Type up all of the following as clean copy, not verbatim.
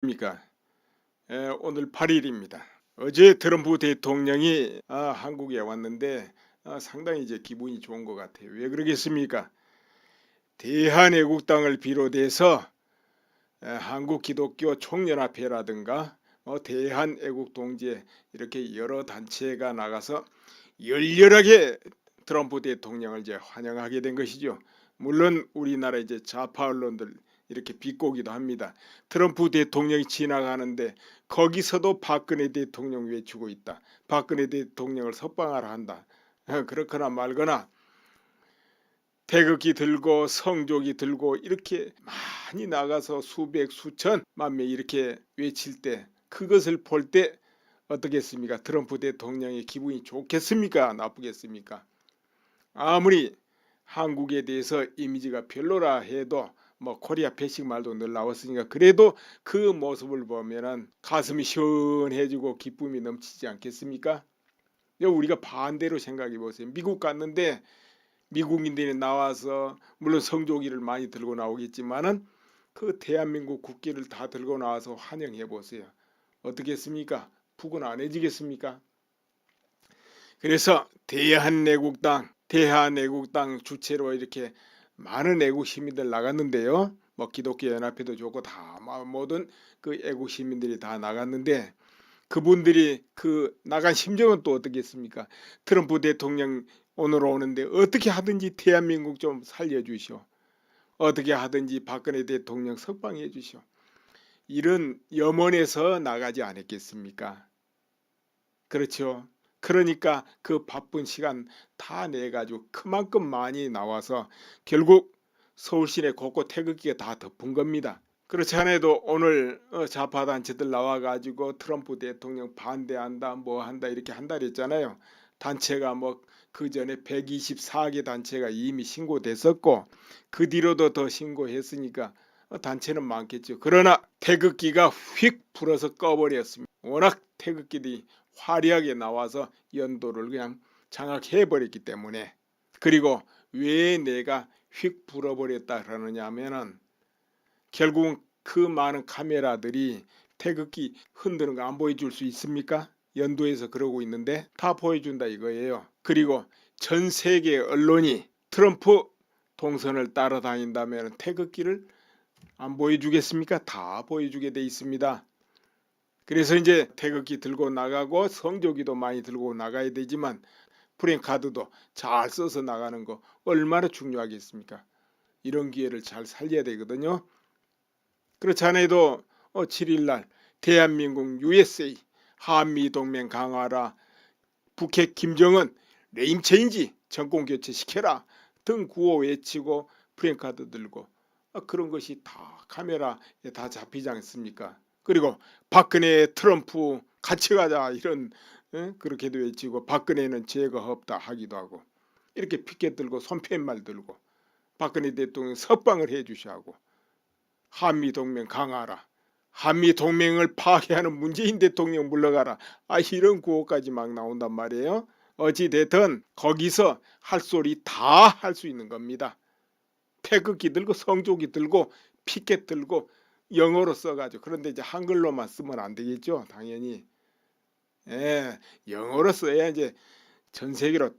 입니까? 오늘 8일입니다. 어제 트럼프 대통령이 한국에 왔는데 상당히 이제 기분이 좋은 것 같아요. 왜 그러겠습니까? 대한애국당을 비롯해서 한국기독교 총연합회라든가 대한애국동지회 이렇게 여러 단체가 나가서 열렬하게 트럼프 대통령을 이제 환영하게 된 것이죠. 물론 우리나라 이제 좌파 언론들 이렇게 비꼬기도 합니다. 트럼프 대통령이 지나가는데 거기서도 박근혜 대통령 외치고 있다. 박근혜 대통령을 석방하라 한다. 그렇거나 말거나 태극기 들고 성조기 들고 이렇게 많이 나가서 수백 수천 만명 이렇게 외칠 때 그것을 볼 때 어떻겠습니까? 트럼프 대통령의 기분이 좋겠습니까? 나쁘겠습니까? 아무리 한국에 대해서 이미지가 별로라 해도 코리아 패식 말도 늘 나왔으니까 그래도 그 모습을 보면은 가슴이 시원해지고 기쁨이 넘치지 않겠습니까? 우리가 반대로 생각해 보세요. 미국 갔는데 미국인들이 나와서 물론 성조기를 많이 들고 나오겠지만은 그 대한민국 국기를 다 들고 나와서 환영해 보세요. 어떻겠습니까? 북은 안 해지겠습니까? 그래서 대한애국당 주체로 이렇게 많은 애국 시민들 나갔는데요. 기독교 연합회도 좋고 다 모든 그 애국 시민들이 다 나갔는데 그분들이 그 나간 심정은 또 어떻겠습니까? 트럼프 대통령 오늘 오는데 어떻게 하든지 대한민국 좀 살려주시오. 어떻게 하든지 박근혜 대통령 석방해 주시오. 이런 염원에서 나가지 않았겠습니까? 그렇죠. 그러니까 그 바쁜 시간 다 내가지고 그만큼 많이 나와서 결국 서울 시내 곳곳 태극기가 다 덮은 겁니다. 그렇지 않아도 오늘 좌파 단체들 나와가지고 트럼프 대통령 반대한다 뭐 한다 이렇게 한다 그랬잖아요. 단체가 그 전에 124개 단체가 이미 신고됐었고 그 뒤로도 더 신고했으니까 단체는 많겠죠. 그러나 태극기가 휙 불어서 꺼버렸습니다. 워낙 태극기들이 화려하게 나와서 연도를 그냥 장악해 버렸기 때문에. 그리고 왜 내가 휙 불어버렸다 그러느냐 하면은 결국은 그 많은 카메라들이 태극기 흔드는 거 안 보여줄 수 있습니까? 연도에서 그러고 있는데 다 보여준다 이거예요. 그리고 전 세계 언론이 트럼프 동선을 따라다닌다면 태극기를 안 보여주겠습니까? 다 보여주게 돼 있습니다. 그래서 이제 태극기 들고 나가고 성조기도 많이 들고 나가야 되지만 프랭카드도 잘 써서 나가는 거 얼마나 중요하겠습니까? 이런 기회를 잘 살려야 되거든요. 그렇지 않아도 7일날 대한민국 USA 한미동맹 강화라 북핵 김정은 레임체인지 정권교체 시켜라 등 구호 외치고 프랭카드 들고 그런 것이 다 카메라에 다 잡히지 않습니까? 그리고 박근혜 트럼프 같이 가자 이런 그렇게도 외치고 박근혜는 죄가 없다 하기도 하고 이렇게 피켓 들고 손팻말 들고 박근혜 대통령 석방을 해주셔야 하고 한미동맹 강화하라. 한미동맹을 파괴하는 문재인 대통령 물러가라. 이런 구호까지 막 나온단 말이에요. 어찌됐든 거기서 할 소리 다 할 수 있는 겁니다. 태극기 들고 성조기 들고 피켓 들고 영어로 써가지고 그런데 이제 한글로만 쓰면 안 되겠죠. 당연히. 영어로 써야 이제 전 세계로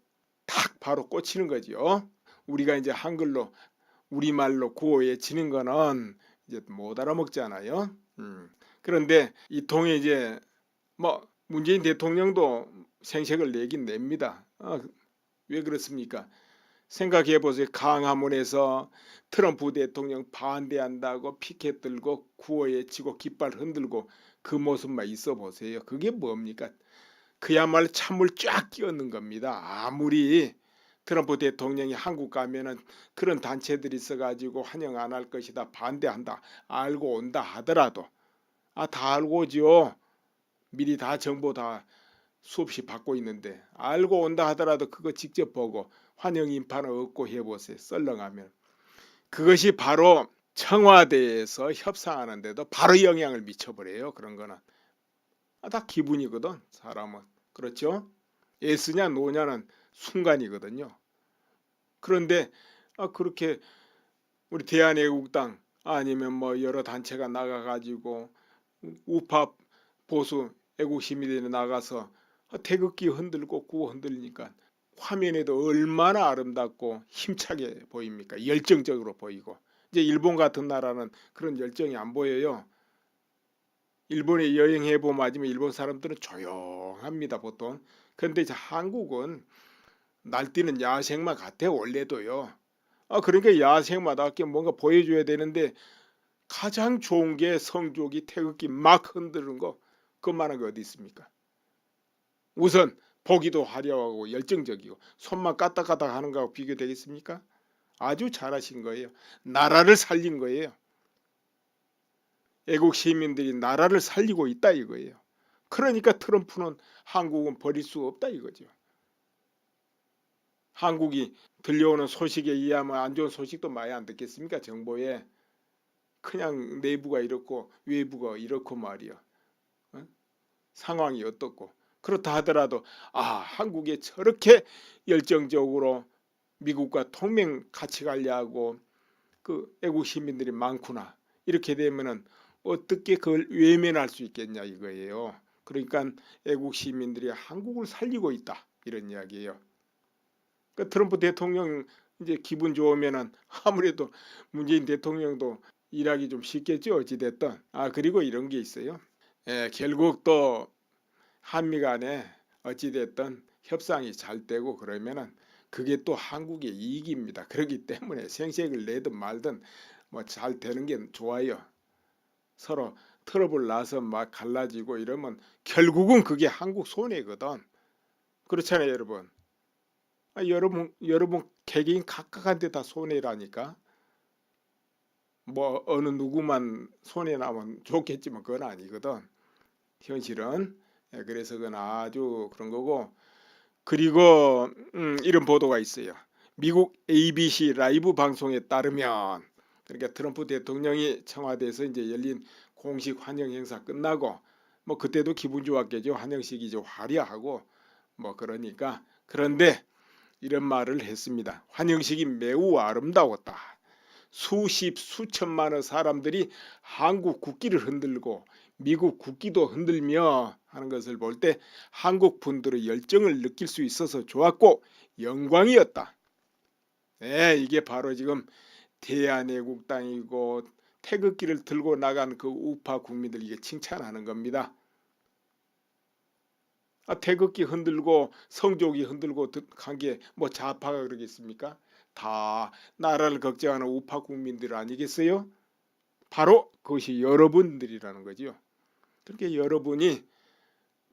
탁 바로 꽂히는 거죠. 우리가 이제 한글로 우리말로 구호 외치는 거는 이제 못 알아먹잖아요. 그런데 이 통에 이제 문재인 대통령도 생색을 내긴 냅니다. 왜 그렇습니까? 생각해 보세요. 강화문에서 트럼프 대통령 반대한다고 피켓 들고 구호 외치고 깃발 흔들고 그 모습만 있어 보세요. 그게 뭡니까? 그야말로 찬물 쫙 끼얹는 겁니다. 아무리 트럼프 대통령이 한국 가면은 그런 단체들이 있어가지고 환영 안 할 것이다 반대한다 알고 온다 하더라도 다 알고 오죠. 미리 다 정보 다 수없이 받고 있는데 알고 온다 하더라도 그거 직접 보고 환영 인파는 얻고 해보세요. 썰렁하면 그것이 바로 청와대에서 협상하는데도 바로 영향을 미쳐버려요. 그런 거는 다 기분이거든. 사람은 그렇죠. 애쓰냐 노냐는 순간이거든요. 그런데 그렇게 우리 대한애국당 아니면 여러 단체가 나가가지고 우파 보수 애국 시민들이 나가서 태극기 흔들고 구호 흔들리니까 화면에도 얼마나 아름답고 힘차게 보입니까? 열정적으로 보이고. 이제 일본 같은 나라는 그런 열정이 안 보여요. 일본에 여행해 보면 일본 사람들은 조용합니다, 보통. 그런데 이제 한국은 날뛰는 야생마 같아 원래도요. 그러니까 야생마다 뭔가 보여줘야 되는데 가장 좋은 게 성조기 태극기 막 흔드는 거, 그만한 게 어디 있습니까? 우선 보기도 화려하고 열정적이고 손만 까딱까딱 하는 거하고 비교되겠습니까? 아주 잘하신 거예요. 나라를 살린 거예요. 애국 시민들이 나라를 살리고 있다 이거예요. 그러니까 트럼프는 한국은 버릴 수 없다 이거죠. 한국이 들려오는 소식에 의하면 안 좋은 소식도 많이 안 듣겠습니까? 정보에. 그냥 내부가 이렇고 외부가 이렇고 말이야. 상황이 어떻고. 그렇다 하더라도 한국에 저렇게 열정적으로 미국과 동맹 같이 가려고 그 애국 시민들이 많구나. 이렇게 되면은 어떻게 그걸 외면할 수 있겠냐 이거예요. 그러니까 애국 시민들이 한국을 살리고 있다 이런 이야기예요. 그 트럼프 대통령 이제 기분 좋으면은 아무래도 문재인 대통령도 일하기 좀 쉽겠죠 어찌됐든. 그리고 이런 게 있어요. 결국 또 한미 간에 어찌됐든 협상이 잘 되고 그러면은 그게 또 한국의 이익입니다. 그렇기 때문에 생색을 내든 말든 뭐 잘 되는 게 좋아요. 서로 트러블 나서 막 갈라지고 이러면 결국은 그게 한국 손해거든. 그렇잖아요, 여러분. 여러분 개개인 각각한테 다 손해라니까. 뭐 어느 누구만 손해 나면 좋겠지만 그건 아니거든. 현실은. 그래서 그건 아주 그런 거고. 그리고 이런 보도가 있어요. 미국 ABC 라이브 방송에 따르면, 그러니까 트럼프 대통령이 청와대에서 이제 열린 공식 환영 행사 끝나고 뭐 그때도 기분 좋았겠죠. 환영식이 이제 화려하고 뭐 그러니까. 그런데 이런 말을 했습니다. 환영식이 매우 아름다웠다. 수천만의 사람들이 한국 국기를 흔들고 미국 국기도 흔들며 하는 것을 볼 때 한국 분들의 열정을 느낄 수 있어서 좋았고 영광이었다. 이게 바로 지금 대한애국당이고 태극기를 들고 나간 그 우파 국민들 이게 칭찬하는 겁니다. 태극기 흔들고 성조기 흔들고 한 게 뭐 좌파가 그러겠습니까? 다 나라를 걱정하는 우파 국민들 아니겠어요? 바로 그것이 여러분들이라는 거죠. 그렇게 여러분이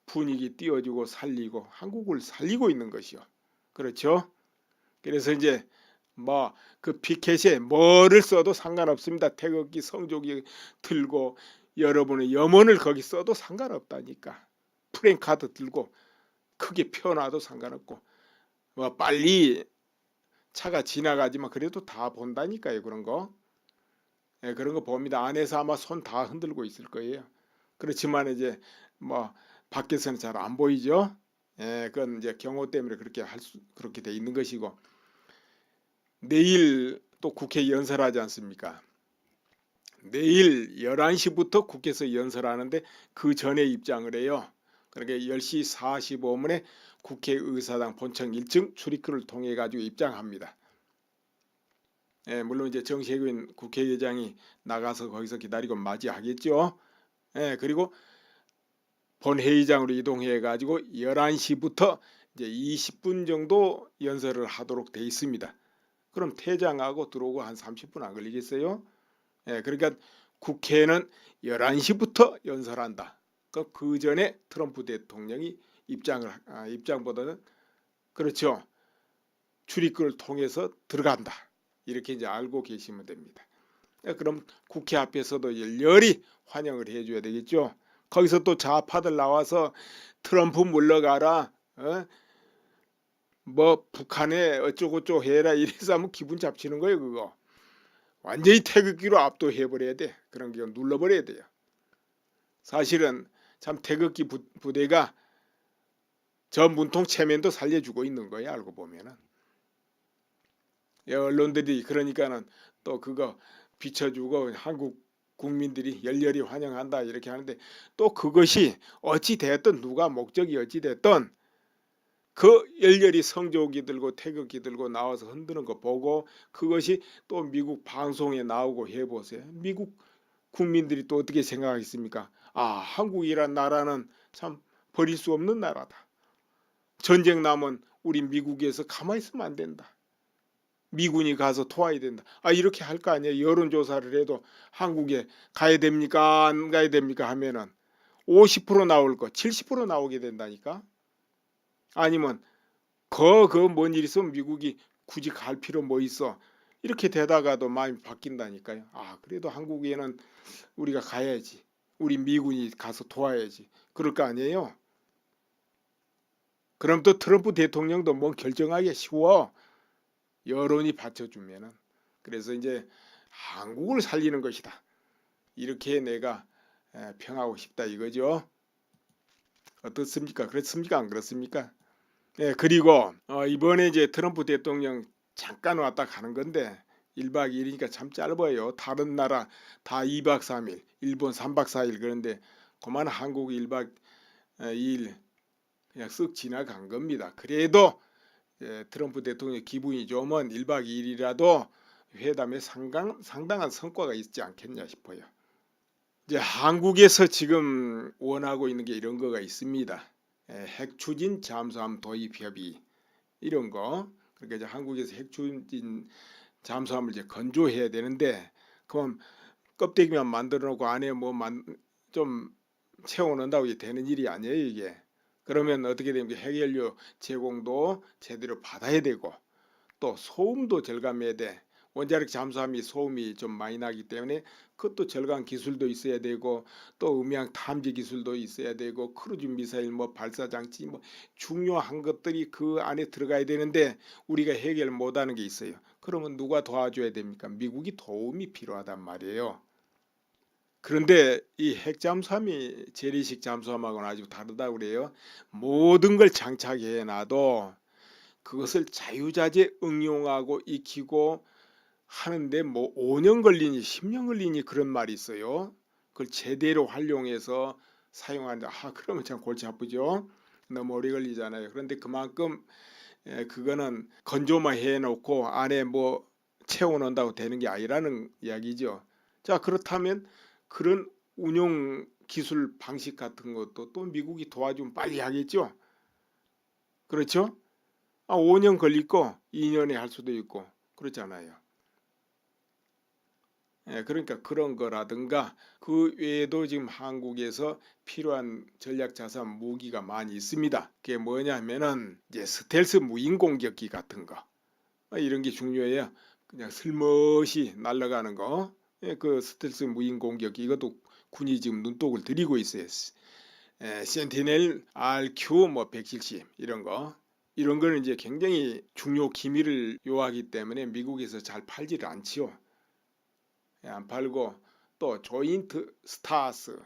분위기 띄워주고 살리고 한국을 살리고 있는 것이요. 그렇죠? 그래서 이제 뭐 그 피켓에 뭐를 써도 상관없습니다. 태극기 성조기 들고 여러분의 염원을 거기 써도 상관없다니까. 프랭카드 들고 크게 펴놔도 상관없고 뭐 빨리 차가 지나가지만 그래도 다 본다니까요. 그런 거. 그런 거 봅니다. 안에서 아마 손 다 흔들고 있을 거예요. 그렇지만 이제 뭐 밖에서는 잘 안 보이죠. 그건 이제 경호 때문에 그렇게 돼 있는 것이고. 내일 또 국회 연설하지 않습니까? 내일 11시부터 국회에서 연설하는데 그 전에 입장을 해요. 그러니까 10시 45분에 국회의사당 본청 1층 출입구를 통해 가지고 입장합니다. 물론 이제 정세균 국회의장이 나가서 거기서 기다리고 맞이하겠죠. 그리고 본회의장으로 이동해 가지고 11시부터 이제 20분 정도 연설을 하도록 돼 있습니다. 그럼 퇴장하고 들어오고 한 30분 안 걸리겠어요? 그러니까 국회는 11시부터 연설한다. 그 전에 트럼프 대통령이 입장보다는 그렇죠. 출입구를 통해서 들어간다. 이렇게 이제 알고 계시면 됩니다. 그럼 국회 앞에서도 열렬히 환영을 해줘야 되겠죠. 거기서 또 좌파들 나와서 트럼프 물러가라. 뭐 북한에 어쩌고저쩌고 해라 이래서 하면 기분 잡치는 거예요. 그거. 완전히 태극기로 압도해버려야 돼. 그런 게 눌러버려야 돼요. 사실은 참 태극기 부대가 저 문통 체면도 살려주고 있는 거예요. 알고 보면은. 언론들이 그러니까는 또 그거 비춰주고 한국 국민들이 열렬히 환영한다 이렇게 하는데 또 그것이 어찌 됐든 누가 목적이 어찌 됐든 그 열렬히 성조기 들고 태극기 들고 나와서 흔드는 거 보고 그것이 또 미국 방송에 나오고 해보세요. 미국 국민들이 또 어떻게 생각하겠습니까? 아, 한국이란 나라는 참 버릴 수 없는 나라다. 전쟁 나면 우리 미국에서 가만히 있으면 안 된다. 미군이 가서 도와야 된다. 아, 이렇게 할 거 아니에요. 여론조사를 해도 한국에 가야 됩니까? 안 가야 됩니까? 하면은 50% 나올 거 70% 나오게 된다니까. 아니면 뭔 일 있으면 미국이 굳이 갈 필요 뭐 있어. 이렇게 되다가도 마음이 바뀐다니까요. 아, 그래도 한국에는 우리가 가야지. 우리 미군이 가서 도와야지. 그럴 거 아니에요. 그럼 또 트럼프 대통령도 뭐 결정하기 쉬워. 여론이 받쳐주면은. 그래서 이제 한국을 살리는 것이다. 이렇게 내가 평하고 싶다 이거죠. 어떻습니까? 그렇습니까? 안 그렇습니까? 예, 그리고 이번에 이제 트럼프 대통령 잠깐 왔다 가는 건데 1박 2일이니까 참 짧아요. 다른 나라 다 2박 3일, 일본 3박 4일 그런데 그만 한국 1박 2일 그냥 쓱 지나간 겁니다. 그래도 트럼프 대통령 기분이 좋으면 1박 2일이라도 회담에 상당한 성과가 있지 않겠냐 싶어요. 이제 한국에서 지금 원하고 있는 게 이런 거가 있습니다. 핵 추진 잠수함 도입 협의 이런 거. 그러니까 이제 한국에서 핵 추진 잠수함을 이제 건조해야 되는데 그럼 껍데기만 만들어 놓고 안에 뭐 좀 채워 넣는다고 되는 일이 아니에요, 이게. 그러면 어떻게 되면 핵연료 제공도 제대로 받아야 되고 또 소음도 절감해야 돼. 원자력 잠수함이 소음이 좀 많이 나기 때문에 그것도 절감 기술도 있어야 되고 또 음향 탐지 기술도 있어야 되고 크루즈 미사일 뭐 발사 장치 뭐 중요한 것들이 그 안에 들어가야 되는데 우리가 해결 못하는 게 있어요. 그러면 누가 도와줘야 됩니까? 미국이 도움이 필요하단 말이에요. 그런데 이 핵잠수함이 재래식 잠수함하고는 아주 다르다고 그래요. 모든 걸 장착해 놔도 그것을 자유자재 응용하고 익히고 하는데 뭐 5년 걸리니 10년 걸리니 그런 말이 있어요. 그걸 제대로 활용해서 사용한다. 아, 그러면 참 골치 아프죠. 너무 오래 걸리잖아요. 그런데 그만큼 그거는 건조만 해놓고 안에 뭐 채워놓는다고 되는 게 아니라는 이야기죠. 자, 그렇다면 그런 운용 기술 방식 같은 것도 또 미국이 도와주면 빨리 하겠죠. 그렇죠? 5년 걸릴 거 2년에 할 수도 있고 그렇잖아요. 그러니까 그런 거라든가 그 외에도 지금 한국에서 필요한 전략자산 무기가 많이 있습니다. 그게 뭐냐면은 이제 스텔스 무인 공격기 같은 거 이런 게 중요해요. 그냥 슬멋이 날아가는 거. 그 스텔스 무인 공격기 이것도 군이 지금 눈독을 들이고 있어요. 센티넬 RQ 뭐 170 이런 거. 이런 거는 이제 굉장히 중요 기밀을 요하기 때문에 미국에서 잘 팔지를 않지요. 안 팔고 또 조인트 스타스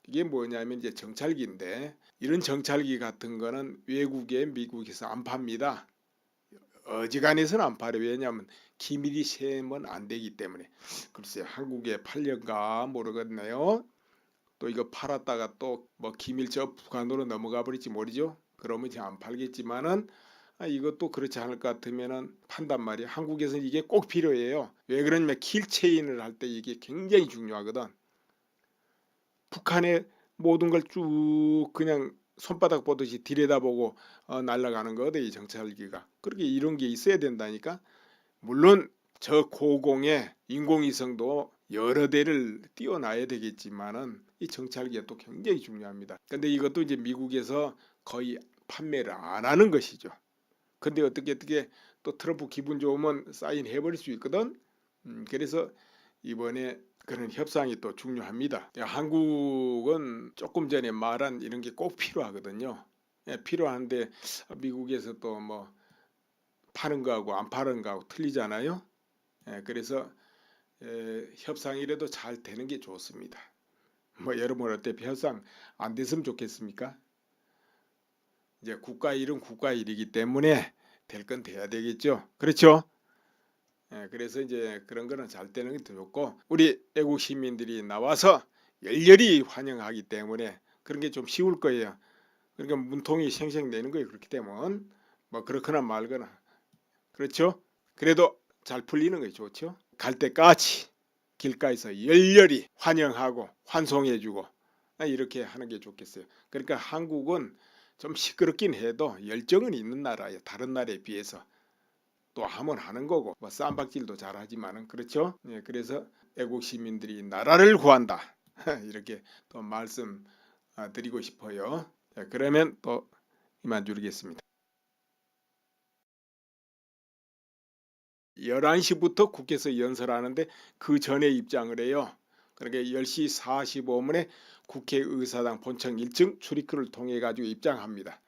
이게 뭐냐면 이제 정찰기인데 이런 정찰기 같은 거는 외국에 미국에서 안 팝니다. 어지간해서는 안 팔아요. 왜냐하면 기밀이 새면 안 되기 때문에. 글쎄요, 한국에 팔려가 모르겠네요. 또 이거 팔았다가 또 뭐 기밀 저 북한으로 넘어가 버릴지 모르죠. 그러면 이제 안 팔겠지만은 이것도 그렇지 않을 것 같으면은 판단 말이야. 한국에서는 이게 꼭 필요해요. 왜 그러냐면 킬체인을 할 때 이게 굉장히 중요하거든. 북한의 모든 걸 쭉 그냥 손바닥 보듯이 들여다보고 날아가는 거거든 이 정찰기가. 그렇게 이런 게 있어야 된다니까. 물론 저 고공에 인공위성도 여러 대를 띄워놔야 되겠지만은 이 정찰기가 또 굉장히 중요합니다. 근데 이것도 이제 미국에서 거의 판매를 안 하는 것이죠. 근데 어떻게 또 트럼프 기분 좋으면 사인해 버릴 수 있거든. 그래서 이번에 그런 협상이 또 중요합니다. 한국은 조금 전에 말한 이런 게 꼭 필요하거든요. 필요한데 미국에서 또 뭐 파는 거하고 안 파는 거하고 틀리잖아요. 그래서 협상이라도 잘 되는 게 좋습니다. 뭐 여러분 어때? 협상 안 됐으면 좋겠습니까? 이제 국가 일은 국가 일이기 때문에 될 건 돼야 되겠죠. 그렇죠? 그래서 이제 그런 거는 잘 되는 게 더 좋고 우리 애국 시민들이 나와서 열렬히 환영하기 때문에 그런 게 좀 쉬울 거예요. 그러니까 문통이 생생내는 거예요. 그렇기 때문에 뭐 그렇거나 말거나 그렇죠. 그래도 잘 풀리는 게 좋죠. 갈 때까지 길가에서 열렬히 환영하고 환송해주고 이렇게 하는 게 좋겠어요. 그러니까 한국은 좀 시끄럽긴 해도 열정은 있는 나라예요. 다른 나라에 비해서. 또 하면 하는 거고 뭐 쌈박질도 잘하지만은 그렇죠. 그래서 애국 시민들이 나라를 구한다. 이렇게 또 말씀 드리고 싶어요. 자, 그러면 또 이만 줄이겠습니다. 11시부터 국회에서 연설하는데 그 전에 입장을 해요. 그러니까 10시 45분에 국회의사당 본청 1층 출입구를 통해 가지고 입장합니다.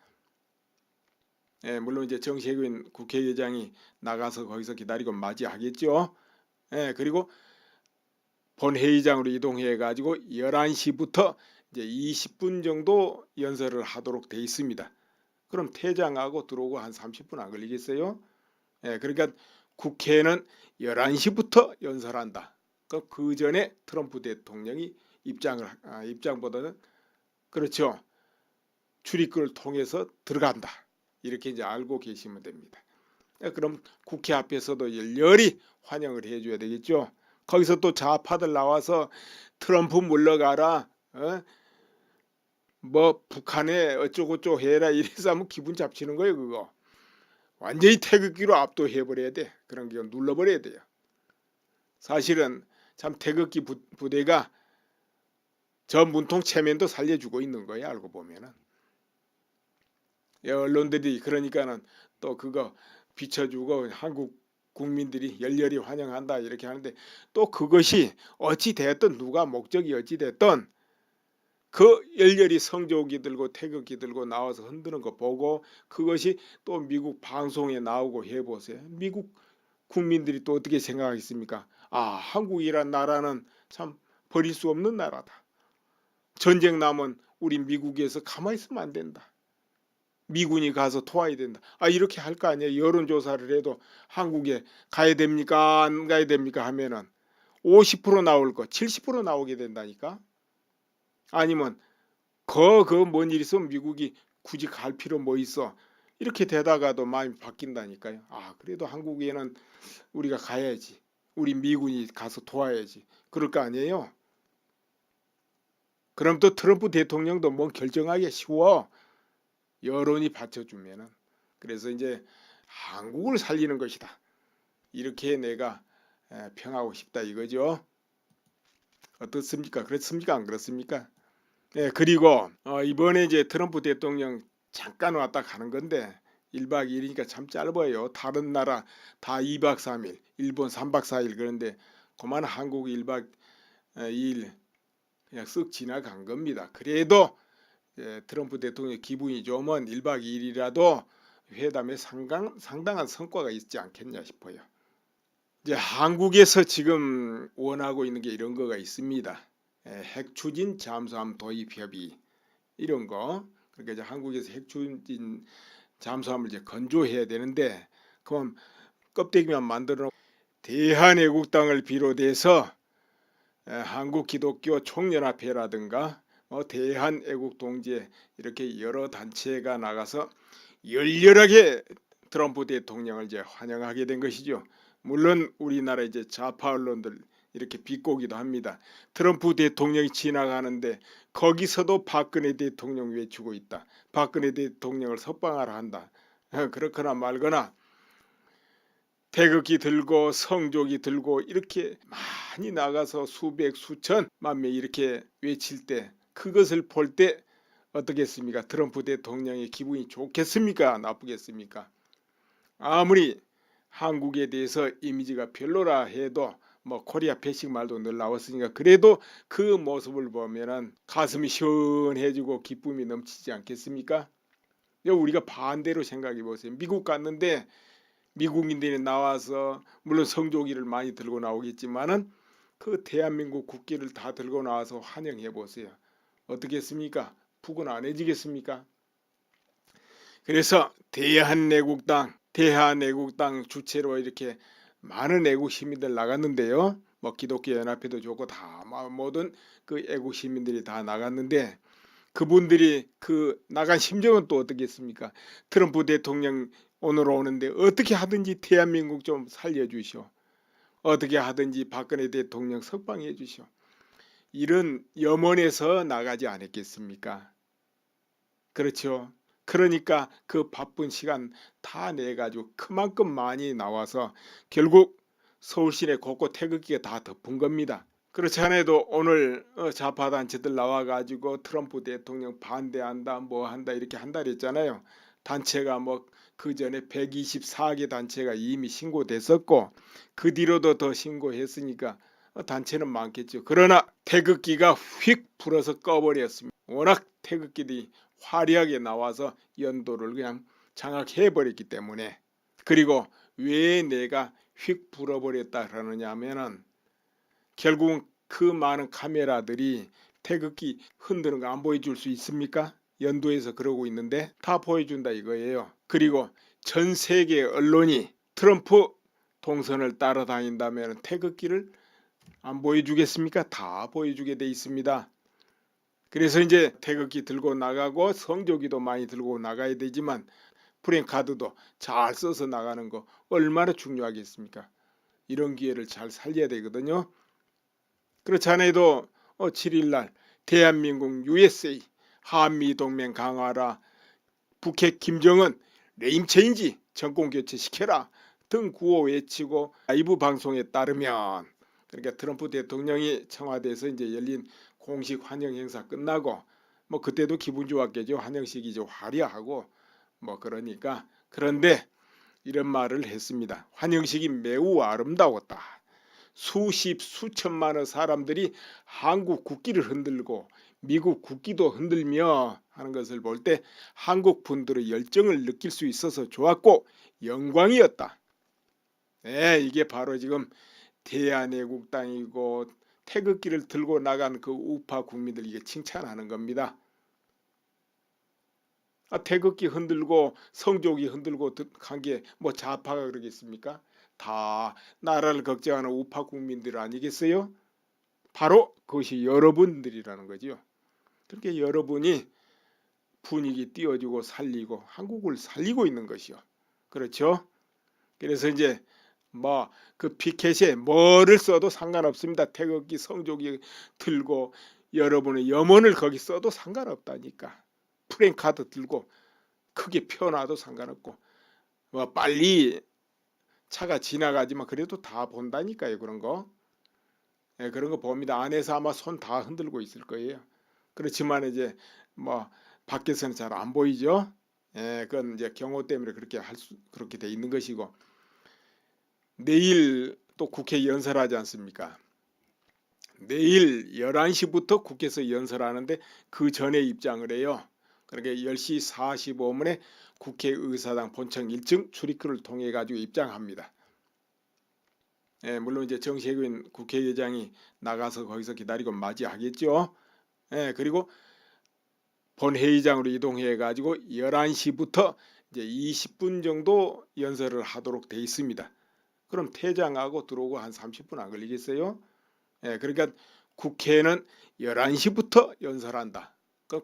물론 이제 정세균 국회의장이 나가서 거기서 기다리고 맞이하겠죠. 그리고 본회의장으로 이동해 가지고 11시부터 이제 20분 정도 연설을 하도록 돼 있습니다. 그럼 퇴장하고 들어오고 한 30분 안 걸리겠어요? 그러니까 국회는 11시부터 연설한다. 그 전에 트럼프 대통령이 입장보다는 그렇죠. 출입구를 통해서 들어간다. 이렇게 이제 알고 계시면 됩니다. 그럼 국회 앞에서도 열렬히 환영을 해줘야 되겠죠. 거기서 또 좌파들 나와서 트럼프 물러가라, 뭐 북한에 어쩌고저쩌고 해라 이래서 하면 기분 잡치는 거예요. 그거 완전히 태극기로 압도해버려야 돼. 그런 게 눌러버려야 돼요. 사실은 참 태극기 부대가 저 문통 체면도 살려주고 있는 거예요. 알고 보면은 언론들이 그러니까는 또 그거 비춰주고 한국 국민들이 열렬히 환영한다 이렇게 하는데 또 그것이 어찌 됐든 누가 목적이 어찌 됐든 그 열렬히 성조기 들고 태극기 들고 나와서 흔드는 거 보고 그것이 또 미국 방송에 나오고 해보세요. 미국 국민들이 또 어떻게 생각하겠습니까? 아, 한국이란 나라는 참 버릴 수 없는 나라다. 전쟁 나면 우리 미국에서 가만히 있으면 안 된다. 미군이 가서 도와야 된다. 이렇게 할 거 아니에요. 여론조사를 해도 한국에 가야 됩니까? 안 가야 됩니까? 하면은 50% 나올 거 70% 나오게 된다니까. 아니면 뭔 일 있으면 미국이 굳이 갈 필요 뭐 있어. 이렇게 되다가도 마음이 바뀐다니까요. 그래도 한국에는 우리가 가야지. 우리 미군이 가서 도와야지. 그럴 거 아니에요. 그럼 또 트럼프 대통령도 뭐 결정하기 쉬워. 여론이 받쳐주면은. 그래서 이제 한국을 살리는 것이다. 이렇게 내가 평하고 싶다 이거죠. 어떻습니까? 그렇습니까? 안 그렇습니까? 그리고 이번에 이제 트럼프 대통령 잠깐 왔다 가는 건데 1박 2일이니까 참 짧아요. 다른 나라 다 2박 3일, 일본 3박 4일 그런데 그만 한국 1박 2일 그냥 쓱 지나간 겁니다. 그래도 트럼프 대통령 기분이 좋으면 1박 2일이라도 회담에 상당한 성과가 있지 않겠냐 싶어요. 이제 한국에서 지금 원하고 있는 게 이런 거가 있습니다. 핵추진 잠수함 도입 협의 이런 거. 그러니까 이제 한국에서 핵추진 잠수함을 이제 건조해야 되는데 그럼 껍데기만 만들어 대한애국당을 비롯해서 한국기독교 총연합회라든가 대한애국동지회 이렇게 여러 단체가 나가서 열렬하게 트럼프 대통령을 이제 환영하게 된 것이죠. 물론 우리나라 이제 좌파 언론들 이렇게 비꼬기도 합니다. 트럼프 대통령이 지나가는데 거기서도 박근혜 대통령 외치고 있다. 박근혜 대통령을 석방하라 한다. 그렇거나 말거나 태극기 들고 성조기 들고 이렇게 많이 나가서 수백 수천 만명 이렇게 외칠 때 그것을 볼 때 어떻겠습니까? 트럼프 대통령의 기분이 좋겠습니까? 나쁘겠습니까? 아무리 한국에 대해서 이미지가 별로라 해도 뭐 코리아 패식 말도 늘 나왔으니까 그래도 그 모습을 보면은 가슴이 시원해지고 기쁨이 넘치지 않겠습니까? 우리가 반대로 생각해 보세요. 미국 갔는데 미국인들이 나와서 물론 성조기를 많이 들고 나오겠지만은 그 대한민국 국기를 다 들고 나와서 환영해 보세요. 어떻겠습니까? 푸근안해지겠습니까? 그래서 대한애국당 주체로 이렇게 많은 애국 시민들 나갔는데요. 뭐 기독교 연합회도 좋고 다 모든 그 애국 시민들이 다 나갔는데 그분들이 그 나간 심정은 또 어떻겠습니까? 트럼프 대통령 오늘 오는데 어떻게 하든지 대한민국 좀 살려주시오. 어떻게 하든지 박근혜 대통령 석방해 주시오. 이런 염원에서 나가지 않았겠습니까? 그렇죠. 그러니까 그 바쁜 시간 다 내가지고 그만큼 많이 나와서 결국 서울 시내 곳곳 태극기가 다 덮은 겁니다. 그렇지 않아도 오늘 좌파 단체들 나와가지고 트럼프 대통령 반대한다 뭐 한다 이렇게 한다 그랬잖아요. 단체가 뭐 그 전에 124개 단체가 이미 신고됐었고 그 뒤로도 더 신고했으니까 단체는 많겠죠. 그러나 태극기가 휙 불어서 꺼버렸습니다. 워낙 태극기들이 화려하게 나와서 연도를 그냥 장악해버렸기 때문에. 그리고 왜 내가 휙 불어버렸다 그러느냐 하면은 결국은 그 많은 카메라들이 태극기 흔드는 거 안 보여줄 수 있습니까? 연도에서 그러고 있는데 다 보여준다 이거예요. 그리고 전 세계 언론이 트럼프 동선을 따라다닌다면 태극기를 안 보여주겠습니까? 다 보여주게 돼 있습니다. 그래서 이제 태극기 들고 나가고 성조기도 많이 들고 나가야 되지만 프랭카드도 잘 써서 나가는 거 얼마나 중요하겠습니까? 이런 기회를 잘 살려야 되거든요. 그렇지 않아도 7일날 대한민국 USA 한미동맹 강화라 북핵 김정은 레임체인지 정권교체 시켜라 등 구호 외치고 라이브 방송에 따르면 그러니까 트럼프 대통령이 청와대에서 이제 열린 공식 환영 행사 끝나고 뭐 그때도 기분 좋았겠죠. 환영식이 좀 화려하고 뭐 그러니까 그런데 이런 말을 했습니다. 환영식이 매우 아름다웠다. 수십 수천만의 사람들이 한국 국기를 흔들고 미국 국기도 흔들며 하는 것을 볼 때 한국 분들의 열정을 느낄 수 있어서 좋았고 영광이었다. 네, 이게 바로 지금 대한애국당이고 태극기를 들고 나간 그 우파 국민들 이게 칭찬하는 겁니다. 태극기 흔들고 성조기 흔들고 한 게 뭐 좌파가 그러겠습니까? 다 나라를 걱정하는 우파 국민들 아니겠어요? 바로 그것이 여러분들이라는 거죠. 그렇게 여러분이 분위기 띄워주고 살리고 한국을 살리고 있는 것이요. 그렇죠? 그래서 이제 뭐 그 피켓에 뭐를 써도 상관없습니다. 태극기 성조기 들고 여러분의 염원을 거기 써도 상관없다니까. 프랭카드 들고 크게 펴놔도 상관없고 뭐 빨리 차가 지나가지만 그래도 다 본다니까요. 그런 거. 예, 그런 거 봅니다. 안에서 아마 손 다 흔들고 있을 거예요. 그렇지만 이제 뭐 밖에서는 잘 안 보이죠. 예, 그건 이제 경호 때문에 그렇게 돼 있는 것이고 내일 또 국회 연설하지 않습니까? 내일 11시부터 국회에서 연설하는데 그 전에 입장을 해요. 그러니까 10시 45분에 국회의사당 본청 1층 출입구를 통해 가지고 입장합니다. 예, 물론 이제 정세균 국회의장이 나가서 거기서 기다리고 맞이하겠죠. 예, 그리고 본회의장으로 이동해 가지고 11시부터 이제 20분 정도 연설을 하도록 돼 있습니다. 그럼 퇴장하고 들어오고 한 30분 안 걸리겠어요? 예, 그러니까 국회는 11시부터 연설한다.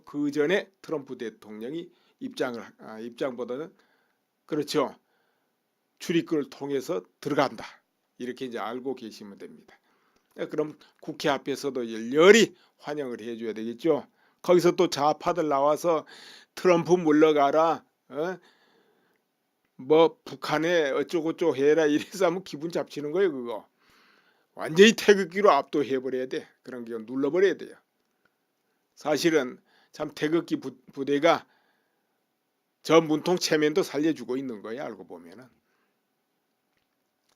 그 전에 트럼프 대통령이 입장보다는 그렇죠. 출입구를 통해서 들어간다. 이렇게 이제 알고 계시면 됩니다. 그럼 국회 앞에서도 열렬히 환영을 해줘야 되겠죠. 거기서 또 좌파들 나와서 트럼프 물러가라. 뭐 북한에 어쩌고저쩌고 해라 이래서 하면 기분 잡치는 거예요. 그거. 완전히 태극기로 압도해버려야 돼. 그런 게 눌러버려야 돼요. 사실은 참 태극기 부대가 저 문통 체면도 살려주고 있는 거예요. 알고 보면은.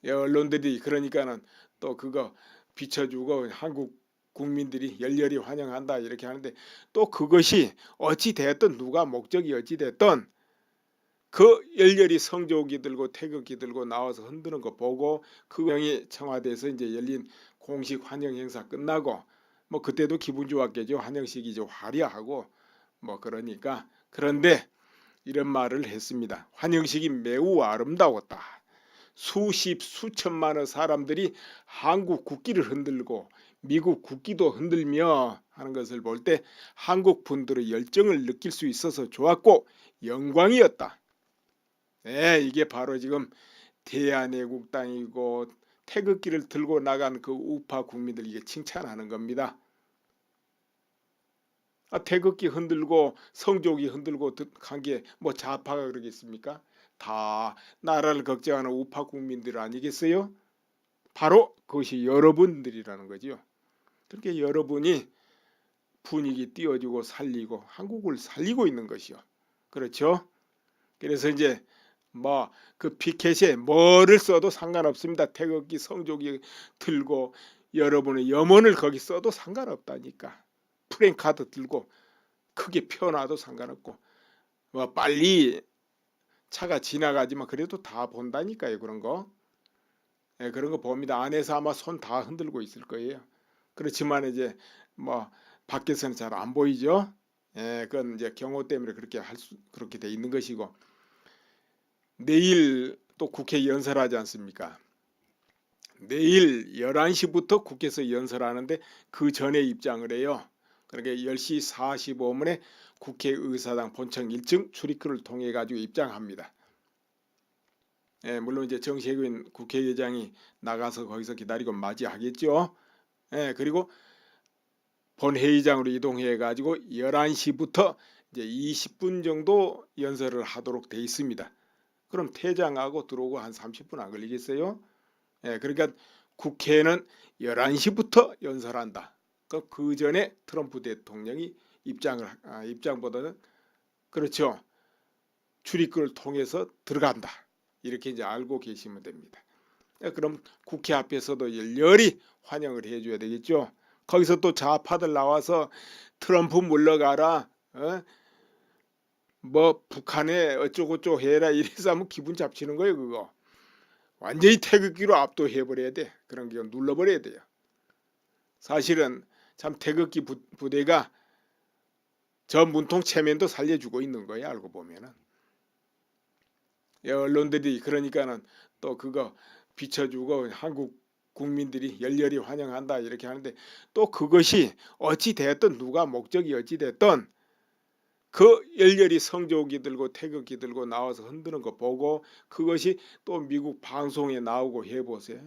언론들이 그러니까는 또 그거 비춰주고 한국 국민들이 열렬히 환영한다 이렇게 하는데 또 그것이 어찌 됐든 누가 목적이 어찌 됐든 그 열렬히 성조기 들고 태극기 들고 나와서 흔드는 거 보고 그 명이 청와대에서 이제 열린 공식 환영 행사 끝나고 뭐 그때도 기분 좋았겠죠. 환영식이 좀 화려하고 뭐 그러니까 그런데 이런 말을 했습니다. 환영식이 매우 아름다웠다. 수십 수천만의 사람들이 한국 국기를 흔들고 미국 국기도 흔들며 하는 것을 볼 때 한국 분들의 열정을 느낄 수 있어서 좋았고 영광이었다. 네, 이게 바로 지금 대한애국당이고 태극기를 들고 나간 그 우파 국민들 이게 칭찬하는 겁니다. 태극기 흔들고 성조기 흔들고 한 게 뭐 좌파가 그러겠습니까? 다 나라를 걱정하는 우파 국민들 아니겠어요? 바로 그것이 여러분들이라는 거죠. 그렇게 여러분이 분위기 띄워주고 살리고 한국을 살리고 있는 것이요. 그렇죠? 그래서 이제 뭐 그 피켓에 뭐를 써도 상관없습니다. 태극기 성조기 들고 여러분의 염원을 거기 써도 상관없다니까. 프랭카드 들고 크게 펴놔도 상관없고 뭐 빨리 차가 지나가지만 그래도 다 본다니까요. 그런 거. 예, 그런 거 봅니다. 안에서 아마 손 다 흔들고 있을 거예요. 그렇지만 이제 뭐 밖에서는 잘 안 보이죠. 예, 그건 이제 경호 때문에 그렇게 돼 있는 것이고 내일 또 국회 연설하지 않습니까? 내일 11시부터 국회에서 연설하는데 그 전에 입장을 해요. 그러니까 10시 45분에 국회의사당 본청 1층 출입구를 통해 가지고 입장합니다. 예, 물론 이제 정세균 국회의장이 나가서 거기서 기다리고 맞이하겠죠. 예, 그리고 본회의장으로 이동해 가지고 11시부터 이제 20분 정도 연설을 하도록 돼 있습니다. 그럼 퇴장하고 들어오고 한 30분 안 걸리겠어요? 예, 그러니까 국회는 11시부터 연설한다. 그 전에 트럼프 대통령이 입장보다는 그렇죠. 출입구를 통해서 들어간다. 이렇게 이제 알고 계시면 됩니다. 그럼 국회 앞에서도 열렬히 환영을 해줘야 되겠죠. 거기서 또 좌파들 나와서 트럼프 물러가라. 뭐 북한에 어쩌고저쩌고 해라 이래서 하면 기분 잡치는 거예요. 그거. 완전히 태극기로 압도해버려야 돼. 그런 게 눌러버려야 돼요. 사실은 참 태극기 부대가 저 문통 체면도 살려주고 있는 거예요. 알고 보면은. 언론들이 그러니까는 또 그거 비춰주고 한국 국민들이 열렬히 환영한다 이렇게 하는데 또 그것이 어찌 됐든 누가 목적이 어찌 됐든 그 열렬히 성조기 들고 태극기 들고 나와서 흔드는 거 보고 그것이 또 미국 방송에 나오고 해보세요.